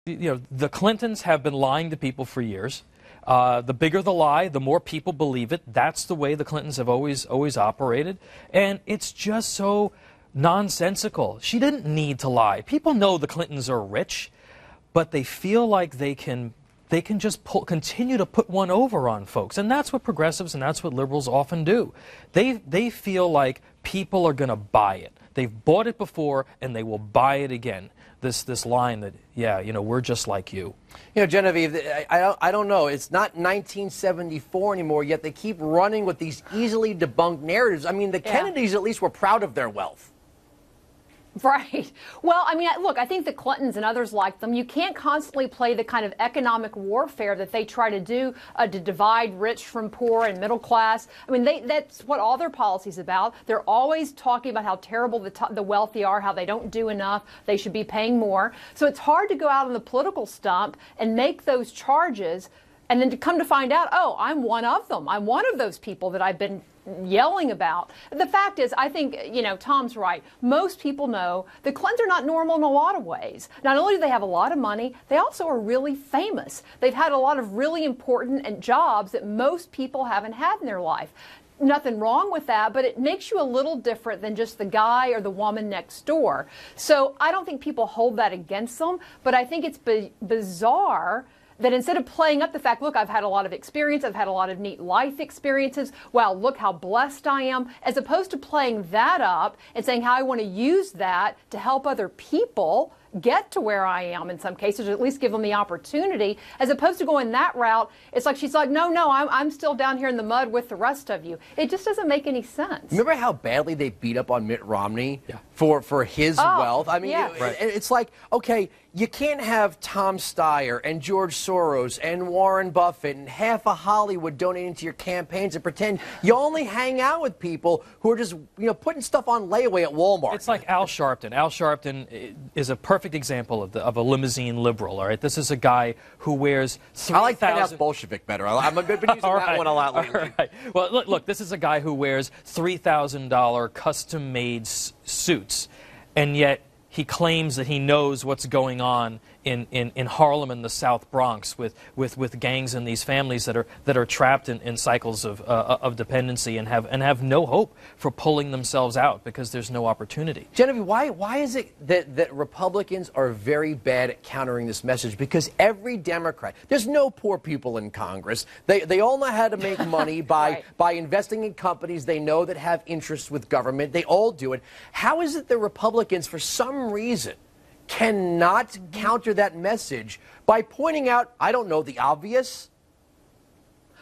The Clintons have been lying to people for years. The bigger the lie, the more people believe it. That's the way the Clintons have always operated. And it's just so nonsensical. She didn't need to lie. People know the Clintons are rich, but they feel like they can just continue to put one over on folks. And that's what progressives and that's what liberals often do. They feel like people are going to buy it. They've bought it before and they will buy it again. This line that, yeah, we're just like you. Genevieve, I don't know. It's not 1974 anymore, yet they keep running with these easily debunked narratives. I mean, the Kennedys at least were proud of their wealth. Right. Well, I mean, look, I think the Clintons and others like them, you can't constantly play the kind of economic warfare that they try to do to divide rich from poor and middle class. I mean, that's what all their policies about. They're always talking about how terrible the wealthy are, how they don't do enough, they should be paying more. So it's hard to go out on the political stump and make those charges and then to come to find out, oh, I'm one of them. I'm one of those people that I've been yelling about. The fact is, I think, Tom's right. Most people know the Clintons are not normal in a lot of ways. Not only do they have a lot of money, they also are really famous. They've had a lot of really important jobs that most people haven't had in their life. Nothing wrong with that, but it makes you a little different than just the guy or the woman next door. So I don't think people hold that against them, but I think it's bizarre that instead of playing up the fact, look, I've had a lot of experience, I've had a lot of neat life experiences, wow, look how blessed I am, as opposed to playing that up and saying how I want to use that to help other people get to where I am in some cases, or at least give them the opportunity, as opposed to going that route. It's like she's like, no, I'm still down here in the mud with the rest of you. It just doesn't make any sense. Remember how badly they beat up on Mitt Romney for his wealth? I mean, it's like, okay, you can't have Tom Steyer and George Soros and Warren Buffett and half of Hollywood donating to your campaigns and pretend you only hang out with people who are just, putting stuff on layaway at Walmart. It's like Al Sharpton. Al Sharpton is a perfect example of a limousine liberal, all right? This is a guy who wears 3,000... I like that Bolshevik better. I've been using that one a lot lately. All right. Well, look, this is a guy who wears $3,000 custom-made suits, and yet he claims that he knows what's going on in Harlem and the South Bronx with gangs and these families that are trapped in cycles of dependency and have no hope for pulling themselves out because there's no opportunity. Genevieve, why is it that Republicans are very bad at countering this message? Because every Democrat, there's no poor people in Congress. They all know how to make money by investing in companies they know that have interests with government. They all do it. How is it that Republicans, for some reason, cannot counter that message by pointing out, I don't know, the obvious?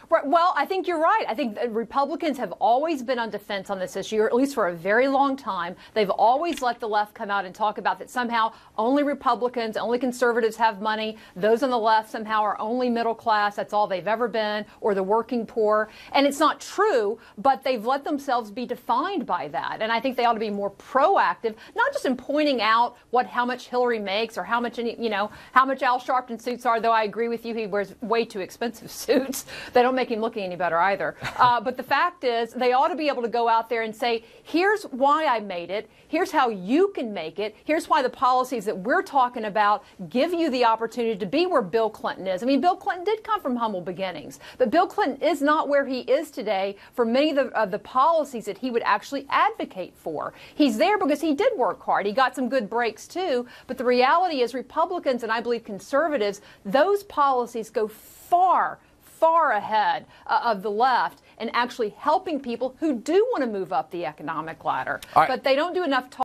Right. Well, I think you're right. I think Republicans have always been on defense on this issue, or at least for a very long time. They've always let the left come out and talk about that somehow only Republicans, only conservatives have money. Those on the left somehow are only middle class. That's all they've ever been, or the working poor. And it's not true, but they've let themselves be defined by that. And I think they ought to be more proactive, not just in pointing out how much Hillary makes or how much how much Al Sharpton suits are, though I agree with you, he wears way too expensive suits. They don't make him looking any better either. But the fact is, they ought to be able to go out there and say, here's why I made it. Here's how you can make it. Here's why the policies that we're talking about give you the opportunity to be where Bill Clinton is. I mean, Bill Clinton did come from humble beginnings, but Bill Clinton is not where he is today for many of the policies that he would actually advocate for. He's there because he did work hard. He got some good breaks too, but the reality is Republicans and I believe conservatives, those policies go far ahead of the left and actually helping people who do want to move up the economic ladder. But they don't do enough talk.